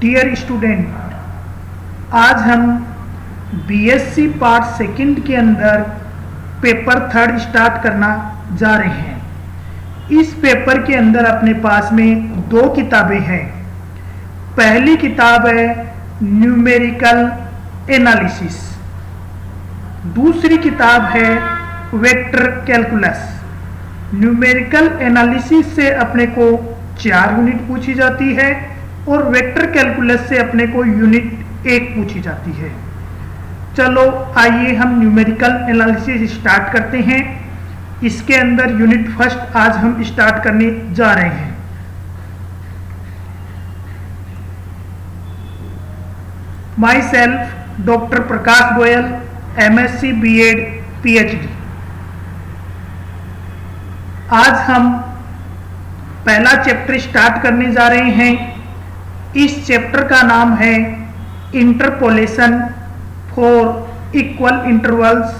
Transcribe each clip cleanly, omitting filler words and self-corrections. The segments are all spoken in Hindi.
डियर स्टूडेंट, आज हम बीएससी पार्ट सेकंड के अंदर पेपर थर्ड स्टार्ट करना जा रहे हैं। इस पेपर के अंदर अपने पास में दो किताबें हैं। पहली किताब है न्यूमेरिकल एनालिसिस, दूसरी किताब है वेक्टर कैलकुलस। न्यूमेरिकल एनालिसिस से अपने को 4 यूनिट पूछी जाती है और वेक्टर कैलकुलस से अपने को यूनिट 1 पूछी जाती है। चलो आइए हम न्यूमेरिकल एनालिसिस स्टार्ट करते हैं। इसके अंदर यूनिट फर्स्ट आज हम स्टार्ट करने जा रहे हैं। My self doctor Prakash Goyal, MSc B.Ed PhD। आज हम पहला चैप्टर स्टार्ट करने जा रहे हैं। इस चैप्टर का नाम है interpolation for equal intervals,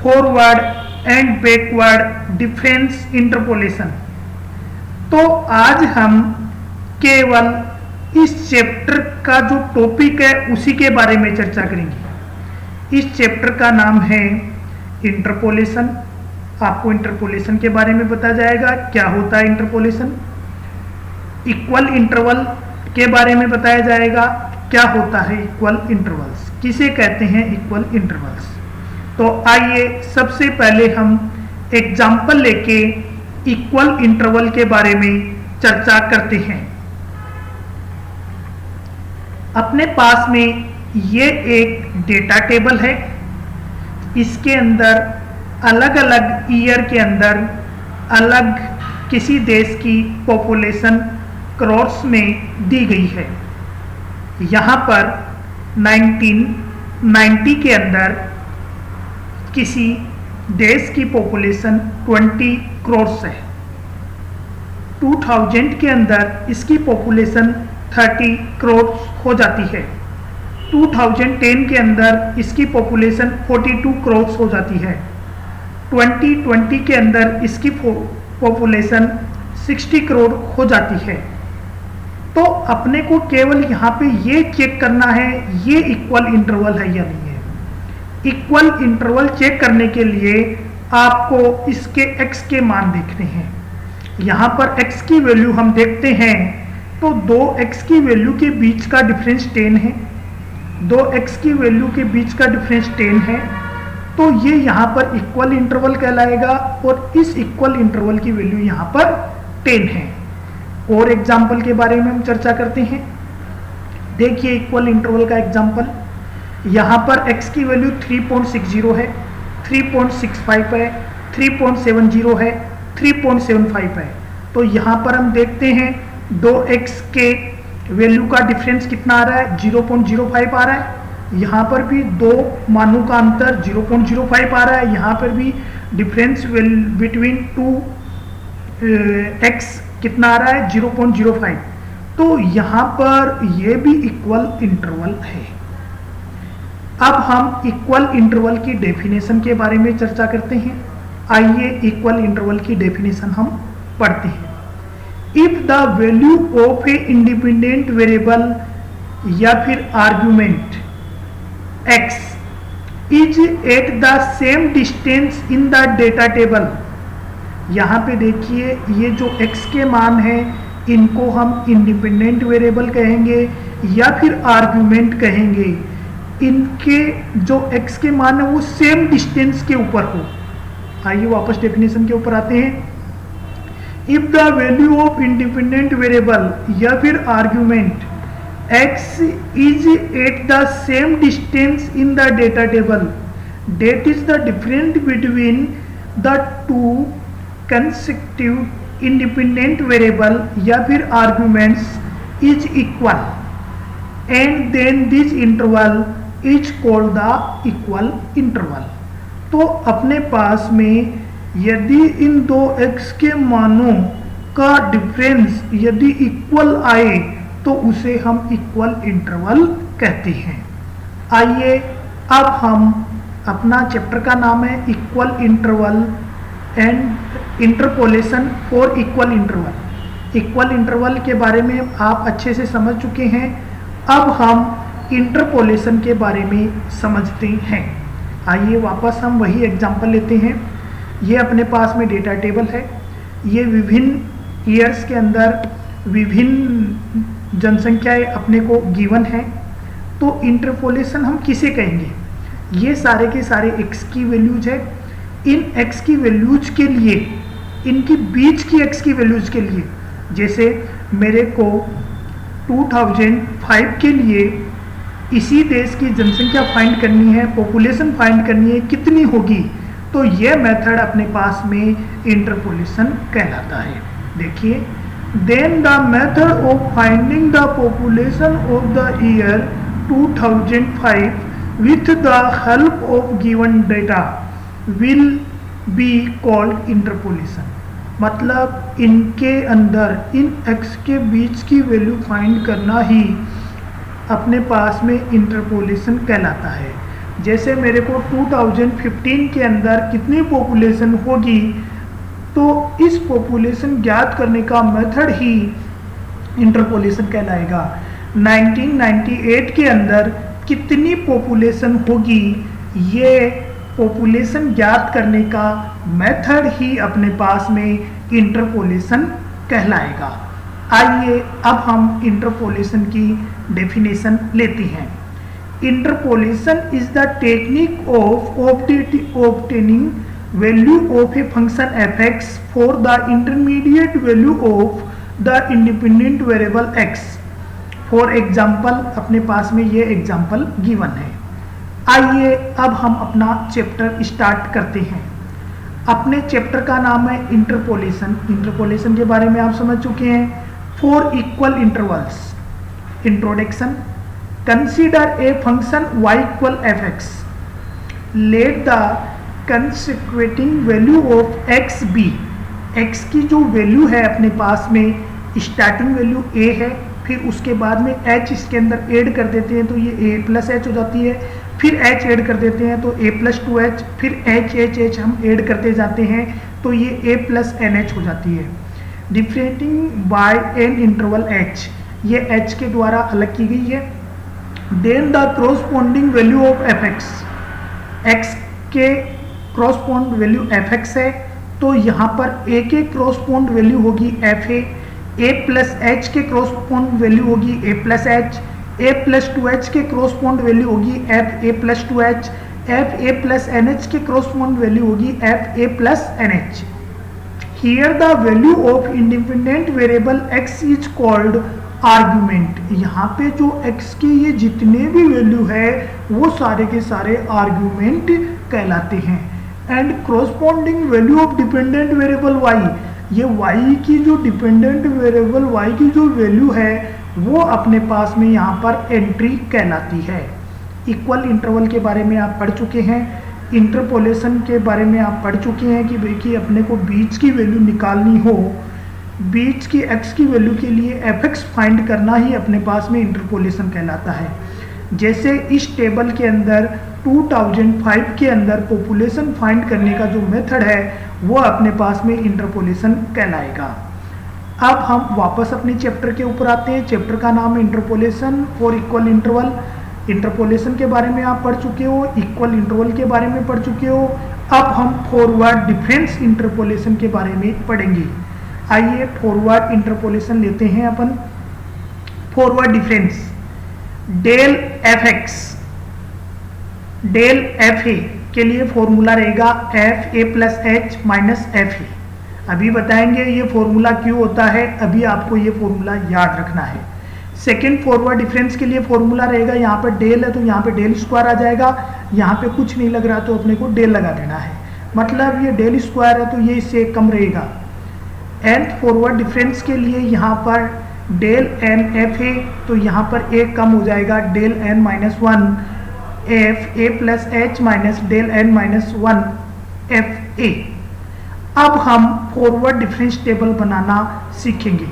forward and backward difference interpolation. तो आज हम केवल इस चैप्टर का जो टॉपिक है उसी के बारे में चर्चा करेंगे। इस चैप्टर का नाम है इंटरपोलेशन। आपको इंटरपोलेशन के बारे में बताया जाएगा, क्या होता है इंटरपोलेशन। इक्वल इंटरवल के बारे में बताया जाएगा, क्या होता है इक्वल इंटरवल्स, किसे कहते हैं इक्वल इंटरवल्स। तो आइए सबसे पहले हम एग्जाम्पल लेके इक्वल इंटरवल के बारे में चर्चा करते हैं। अपने पास में ये एक डेटा टेबल है। इसके अंदर अलग अलग ईयर के अंदर अलग किसी देश की पॉपुलेशन करोड़्स में दी गई है। यहाँ पर 1990 के अंदर किसी देश की पॉपुलेशन 20 करोड़ है। 2000 के अंदर इसकी पॉपुलेशन 30 करोड़ हो जाती है। 2010 के अंदर इसकी पॉपुलेशन 42 करोड़ हो जाती है। 2020 के अंदर इसकी पॉपुलेशन 60 करोड़ हो जाती है। तो अपने को केवल यहाँ पे ये चेक करना है ये इक्वल इंटरवल है या नहीं है। इक्वल इंटरवल चेक करने के लिए आपको इसके x के मान देखने हैं। यहाँ पर x की वैल्यू हम देखते हैं तो 2x की वैल्यू के बीच का डिफरेंस 10 है। 2x की वैल्यू के बीच का डिफरेंस 10 है, तो ये यहाँ पर इक्वल इंटरवल कहलाएगा और इस इक्वल इंटरवल की वैल्यू यहाँ पर 10 है। और एग्जाम्पल के बारे में हम चर्चा करते हैं। देखिए इक्वल इंटरवल का एग्जाम्पल, यहाँ पर x की वैल्यू 3.60 है, 3.65 है, 3.70 है, 3.75 है। तो यहाँ पर हम देखते हैं 2x के वैल्यू का डिफरेंस कितना आ रहा है, 0.05 आ रहा है। यहाँ पर भी दो मानों का अंतर 0.05 आ रहा है। यहाँ पर भी डिफरेंस बिटवीन 2x कितना आ रहा है, 0.05। तो यहाँ पर ये भी इक्वल इंटरवल है। अब हम इक्वल इंटरवल की डेफिनेशन के बारे में चर्चा करते हैं। आइए इक्वल इंटरवल की डेफिनेशन हम पढ़ते हैं। If the value of a independent variable या फिर argument x is at the same distance in the data table। यहाँ पे देखिए ये जो x के मान है इनको हम इंडिपेंडेंट वेरिएबल कहेंगे या फिर आर्ग्यूमेंट कहेंगे। इनके जो x के मान है वो सेम डिस्टेंस के ऊपर हो। आइए वापस डेफिनेशन के ऊपर आते हैं। If the value of independent variable या फिर argument x is at the same distance in the data table, that is the difference between the two consecutive independent variable या फिर arguments is equal, and then this interval is called the equal interval। तो अपने पास में यदि इन दो x के मानों का डिफरेंस यदि इक्वल आए तो उसे हम इक्वल इंटरवल कहते हैं। आइए अब हम अपना चैप्टर का नाम है equal interval and interpolation for equal interval. Equal interval के बारे में आप अच्छे से समझ चुके हैं। अब हम इंटरपोलेशन के बारे में समझते हैं। आइए वापस हम वही एग्जांपल लेते हैं। ये अपने पास में डेटा टेबल है। ये विभिन्न ईयर्स के अंदर विभिन्न जनसंख्याएं अपने को गिवन है। तो इंटरपोलेशन हम किसे कहेंगे? ये सारे के सारे x की वैल्यूज है। इन x की वैल्यूज के लिए, इनकी बीच की x की वैल्यूज के लिए, जैसे मेरे को 2005 के लिए इसी देश की जनसंख्या फाइंड करनी है, पॉपुलेशन फाइंड करनी है, कितनी होगी, तो ये मेथड अपने पास में इंटरपोलेशन कहलाता है। देखिए, then the method of finding the population of the year 2005 with the help of given data will be called interpolation। मतलब इनके अंदर इन x के बीच की वैल्यू फाइंड करना ही अपने पास में इंटरपोलेशन कहलाता है। जैसे मेरे को 2015 के अंदर कितनी पॉपुलेशन होगी, तो इस पॉपुलेशन ज्ञात करने का मेथड ही इंटरपोलेशन कहलाएगा। 1998 के अंदर कितनी पॉपुलेशन होगी, ये पॉपुलेशन ज्ञात करने का मेथड ही अपने पास में इंटरपोलेशन कहलाएगा। आइए अब हम इंटरपोलेशन की डेफिनेशन लेते हैं। Interpolation is the technique of obtaining value of a function f(x) for the intermediate value of the independent variable x। For example, अपने पास में ये एग्जाम्पल गिवन है। आइए अब हम अपना चैप्टर स्टार्ट करते हैं। अपने चैप्टर का नाम है इंटरपोलेशन। इंटरपोलेशन के बारे में आप समझ चुके हैं। For equal intervals. Introduction. Consider a function y equal f(x). Let the consecutive value of x be. x की जो वैल्यू है अपने पास में स्टार्टिंग वैल्यू a है, फिर उसके बाद में h इसके अंदर ऐड कर देते हैं तो ये a प्लस एच हो जाती है, फिर h ऐड कर देते हैं तो a प्लस 2h, फिर h हम ऐड करते जाते हैं तो ये a प्लस NH हो जाती है। Differing by an interval h, ये h के द्वारा अलग की गई है। Then the corresponding value of f(x), x के क्रॉसपोंड वैल्यू f(x) है, तो यहाँ पर a के क्रॉसपोंड वैल्यू होगी fa, a प्लस h के क्रॉसपोंड वैल्यू होगी a plus h, a plus 2h के क्रॉसपोंड वैल्यू होगी f a plus 2h, f a plus nh के क्रॉसपोंड वैल्यू होगी f a plus nh। Here the value of independent variable x is called argument. यहाँ पे जो x के ये जितने भी वैल्यू है वो सारे के सारे आर्ग्यूमेंट कहलाते हैं। And corresponding value of dependent variable y, ये y की जो डिपेंडेंट वेरिएबल y की जो वैल्यू है वो अपने पास में यहाँ पर एंट्री कहलाती है। इक्वल इंटरवल के बारे में आप पढ़ चुके हैं। इंटरपोलेशन के बारे में आप पढ़ चुके हैं कि भाई कि अपने को बीच की वैल्यू निकालनी हो, बीच की x की वैल्यू के लिए f(x) फाइंड करना ही अपने पास में इंटरपोलेशन कहलाता है। जैसे इस टेबल के अंदर 2005 के अंदर पॉपुलेशन फाइंड करने का जो मेथड है वो अपने पास में इंटरपोलेशन कहलाएगा। अब हम वापस अपने चैप्टर के ऊपर आते हैं। चैप्टर का नाम है इंटरपोलेशन और इक्वल इंटरवल। इंटरपोलेशन के बारे में आप पढ़ चुके हो, इक्वल इंटरवल के बारे में पढ़ चुके हो। अब हम फॉरवर्ड डिफरेंस इंटरपोलेशन के बारे में पढ़ेंगे। आइए फॉरवर्ड इंटरपोलेशन लेते हैं अपन। Forward difference, del f(x) del fa के लिए फॉर्मूला रहेगा fa plus h minus fa। अभी बताएंगे ये फॉर्मूला क्यों होता है, अभी आपको ये फॉर्मूला याद रखना है। सेकेंड फॉरवर्ड डिफरेंस के लिए फॉर्मूला रहेगा, यहाँ पर डेल है तो यहाँ पे डेल स्क्वायर आ जाएगा, यहाँ पे कुछ नहीं लग रहा तो अपने को डेल लगा देना है, मतलब ये डेल स्क्वायर है तो ये इससे कम रहेगा। nth फॉरवर्ड डिफरेंस के लिए यहाँ पर डेल n f है तो यहाँ पर a कम हो जाएगा, del n minus 1 f a plus h minus del n minus 1 f a। अब हम फॉरवर्ड डिफरेंस टेबल बनाना सीखेंगे।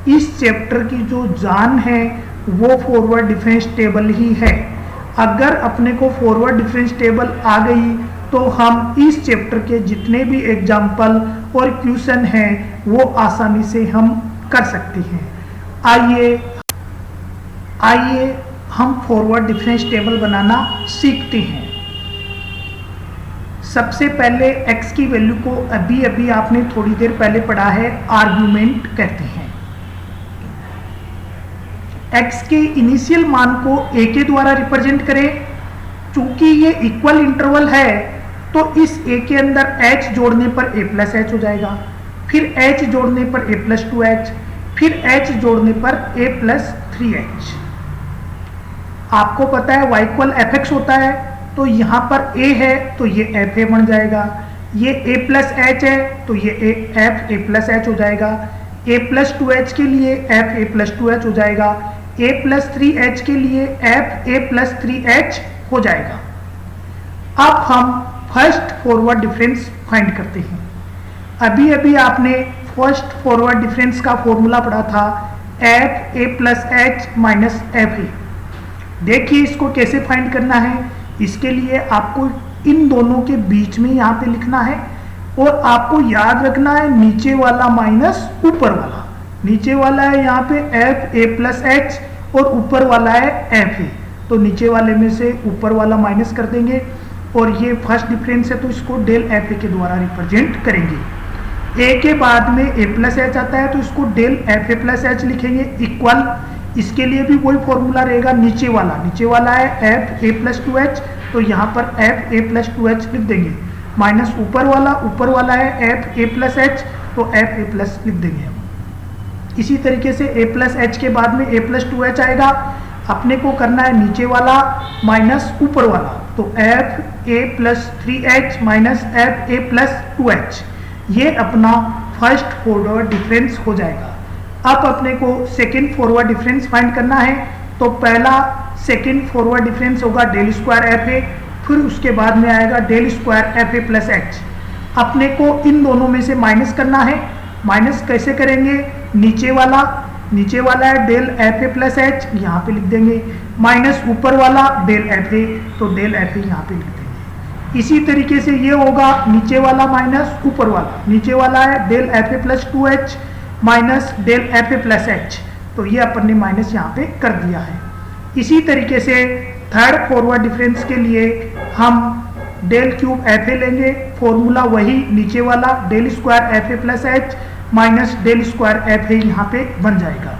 इस चैप्टर की जो जान है वो फॉरवर्ड डिफरेंस टेबल ही है। अगर अपने को फॉरवर्ड डिफरेंस टेबल आ गई तो हम इस चैप्टर के जितने भी एग्जाम्पल और क्वेश्चन हैं वो आसानी से हम कर सकते हैं। आइए हम फॉरवर्ड डिफरेंस टेबल बनाना सीखते हैं। सबसे पहले x की वैल्यू को अभी आपने थोड़ी देर पहले पढ़ा है, आर्गुमेंट कहते हैं। x के इनिशियल मान को a के द्वारा रिप्रेजेंट करें। चूंकि ये इक्वल इंटरवल है तो इस a के अंदर h जोड़ने पर a प्लस h हो जाएगा, फिर h जोड़ने पर a प्लस 2h, फिर h जोड़ने पर a प्लस 3h। आपको पता है y इक्वल एफ एक्स होता है, तो यहाँ पर a है तो ये एफ ए बन जाएगा, ये a प्लस एच है तो ये एफ ए प्लस एच हो जाएगा, a प्लस 2h के लिए एफ ए प्लस 2h हो जाएगा, a प्लस 3h के लिए एफ ए प्लस 3h हो जाएगा। अब हम फर्स्ट फॉरवर्ड डिफरेंस फाइंड करते हैं। अभी आपने फर्स्ट फॉरवर्ड डिफरेंस का फॉर्मूला पढ़ा था, F a plus h minus F A. देखिए इसको कैसे फाइंड करना है। इसके लिए आपको इन दोनों के बीच में यहाँ पे लिखना है और आपको याद रखना है नीचे वाला माइनस ऊपर वाला। नीचे वाला है यहाँ पे एफ ए प्लस एच और ऊपर वाला है एफ ए, तो नीचे वाले में से ऊपर वाला माइनस कर देंगे और ये फर्स्ट डिफरेंस है तो इसको डेल एफ ए के द्वारा रिप्रेजेंट करेंगे। ए के बाद में ए प्लस एच आता है तो इसको del f a plus h लिखेंगे इक्वल। इसके लिए भी वही फॉर्मूला रहेगा, नीचे वाला है एफ ए प्लस 2h, तो यहाँ पर एफ ए प्लस 2h लिख देंगे, माइनस ऊपर वाला है एफ ए प्लस एच, तो एफ ए प्लस लिख देंगे हम। इसी तरीके से ए प्लस एच के बाद में ए प्लस 2h आएगा। अपने को करना है नीचे वाला माइनस ऊपर वाला, तो F a plus 3h minus F a plus 2h। ये अपना फर्स्ट फॉरवर्ड डिफरेंस हो जाएगा। अब अपने को सेकेंड फॉरवर्ड डिफरेंस फाइंड करना है, तो पहला सेकेंड फॉरवर्ड डिफरेंस होगा डेल स्क्वायर एफ ए, फिर उसके बाद में आएगा del square f a plus h. अपने को इन दोनों में से माइनस करना है। माइनस कैसे करेंगे, नीचे वाला है del f a plus h, यहाँ पे लिख देंगे, माइनस ऊपर वाला डेल एफ ए, तो डेल एफ ए यहाँ पे लिख देंगे। इसी तरीके से ये होगा नीचे वाला माइनस ऊपर वाला, नीचे वाला है del f a plus 2h minus del f a plus h, तो ये अपन ने माइनस यहाँ पे कर दिया है। इसी तरीके से थर्ड फॉरवर्ड डिफरेंस के लिए हम डेल क्यूब एफ ए लेंगे, फॉर्मूला वही नीचे वाला del square f a plus h minus del square f a यहाँ पे बन जाएगा।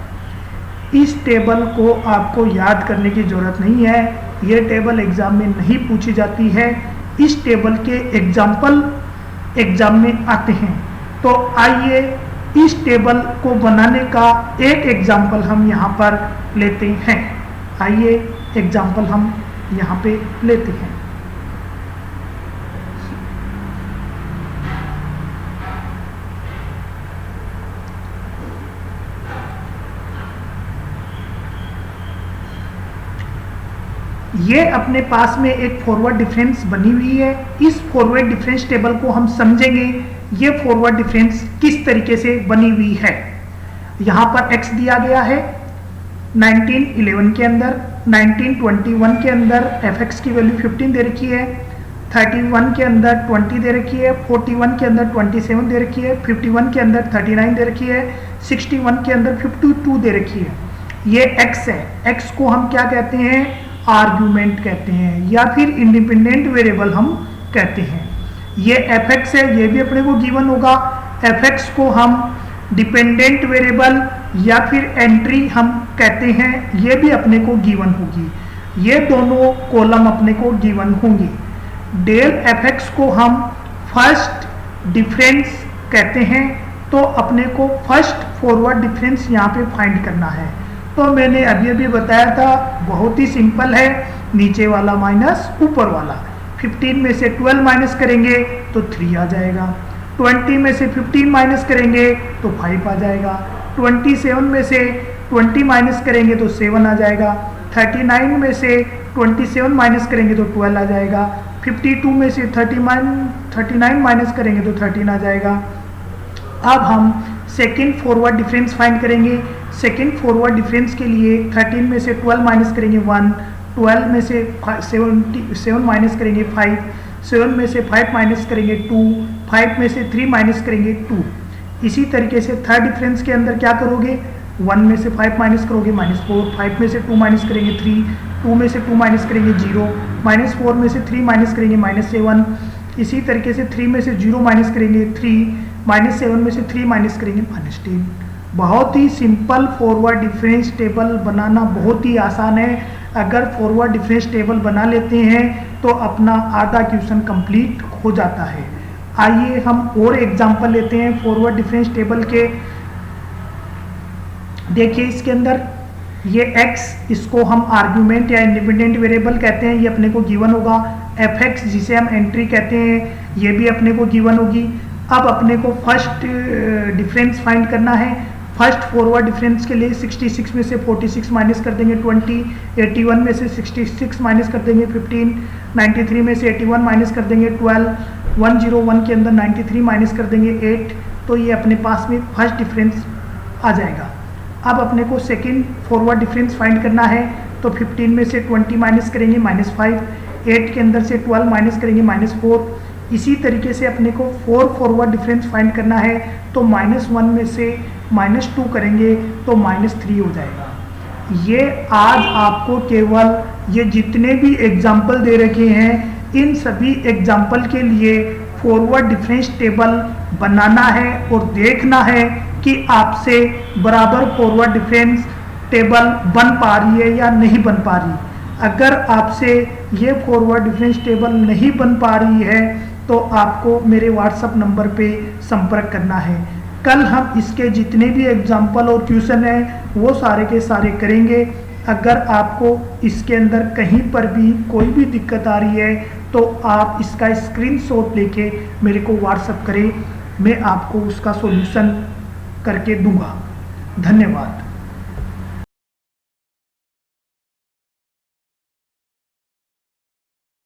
इस टेबल को आपको याद करने की जरूरत नहीं है, ये टेबल एग्जाम में नहीं पूछी जाती है। इस टेबल के एग्जाम्पल एग्जाम में आते हैं, तो आइए इस टेबल को बनाने का एक एग्जाम्पल हम यहाँ पर लेते हैं। आइए एग्जाम्पल हम यहाँ पे लेते हैं। ये अपने पास में एक फॉरवर्ड डिफरेंस बनी हुई है। इस फॉरवर्ड डिफरेंस टेबल को हम समझेंगे ये फॉरवर्ड डिफरेंस किस तरीके से बनी हुई है। यहाँ पर x दिया गया है 1911 के अंदर, 1921 के अंदर fx की वैल्यू 15 दे रखी है, 31 के अंदर 20 दे रखी है, 41 के अंदर 27 दे रखी है, 51 के अंदर 39 दे रखी है, 61 के अंदर 52 दे रखी है। ये x है, x को हम क्या कहते हैं, आर्गुमेंट कहते हैं या फिर इंडिपेंडेंट वेरिएबल हम कहते हैं। ये fx है, ये भी अपने को गिवन होगा। fx को हम डिपेंडेंट वेरिएबल या फिर एंट्री हम कहते हैं, ये भी अपने को गिवन होगी। ये दोनों कॉलम अपने को गिवन होंगी। डेल fx को हम फर्स्ट डिफरेंस कहते हैं, तो अपने को फर्स्ट फॉरवर्ड डिफरेंस यहाँ पे फाइंड करना है। तो मैंने अभी बताया था, बहुत ही सिंपल है, नीचे वाला माइनस ऊपर वाला। 15 में से 12 माइनस करेंगे तो 3 आ जाएगा, 20 में से 15 माइनस करेंगे तो 5 आ जाएगा, 27 में से 20 माइनस करेंगे तो 7 आ जाएगा, 39 में से 27 माइनस करेंगे तो 12 आ जाएगा, 52 में से 39 माइनस करेंगे तो 13 आ जाएगा। अब हम सेकेंड फॉरवर्ड डिफरेंस फाइंड करेंगे। सेकेंड फॉरवर्ड डिफरेंस के लिए 13 में से 12 माइनस करेंगे 1, 12 में से 7 माइनस करेंगे 5, 7 में से 5 माइनस करेंगे 2, 5 में से 3 माइनस करेंगे 2। इसी तरीके से थर्ड डिफरेंस के अंदर क्या करोगे, 1 में से 5 माइनस करोगे -4, 5 में से 2 माइनस करेंगे 3, 2 में से 2 माइनस करेंगे 0, -4 में से 3 माइनस करेंगे -7, इसी तरीके से 3 में से 0 माइनस करेंगे 3, -7 में से 3 माइनस करेंगे -10। बहुत ही सिंपल फॉरवर्ड डिफरेंस टेबल बनाना बहुत ही आसान है। अगर फॉरवर्ड डिफरेंस टेबल बना लेते हैं तो अपना आधा क्वेश्चन कंप्लीट हो जाता है। आइए हम और एग्जांपल लेते हैं फॉरवर्ड डिफरेंस टेबल के। देखिए इसके अंदर ये x, इसको हम आर्गुमेंट या इंडिपेंडेंट वेरिएबल कहते हैं, ये अपने को गिवन होगा। fx जिसे हम एंट्री कहते हैं, ये भी अपने को गिवन होगी। अब अपने को फर्स्ट डिफरेंस फाइंड करना है। फर्स्ट फॉरवर्ड डिफरेंस के लिए 66 में से 46 माइनस कर देंगे 20, 81 में से 66 माइनस कर देंगे 15, 93 में से 81 माइनस कर देंगे 12, 101 के अंदर 93 माइनस कर देंगे 8। तो ये अपने पास में फर्स्ट डिफरेंस आ जाएगा। अब अपने को सेकंड फॉरवर्ड डिफरेंस फाइंड करना है, तो 15 में से 20 माइनस करेंगे -5, 8 के अंदर से 12 माइनस करेंगे -4। इसी तरीके से अपने को 4 फॉरवर्ड डिफरेंस फाइंड करना है, तो -1 में से -2 करेंगे तो -3 हो जाएगा। ये आज आपको केवल ये जितने भी एग्जाम्पल दे रखे हैं, इन सभी एग्जाम्पल के लिए फॉरवर्ड डिफरेंस टेबल बनाना है और देखना है कि आपसे बराबर फॉरवर्ड डिफरेंस टेबल बन पा रही है या नहीं बन पा रही। अगर आपसे ये फॉरवर्ड डिफरेंस टेबल नहीं बन पा रही है तो आपको मेरे व्हाट्सएप नंबर पे संपर्क करना है। कल हम इसके जितने भी एग्जाम्पल और क्वेश्चन हैं वो सारे के सारे करेंगे। अगर आपको इसके अंदर कहीं पर भी कोई भी दिक्कत आ रही है तो आप इसका स्क्रीनशॉट लेके मेरे को व्हाट्सएप करें, मैं आपको उसका सॉल्यूशन करके दूंगा। धन्यवाद।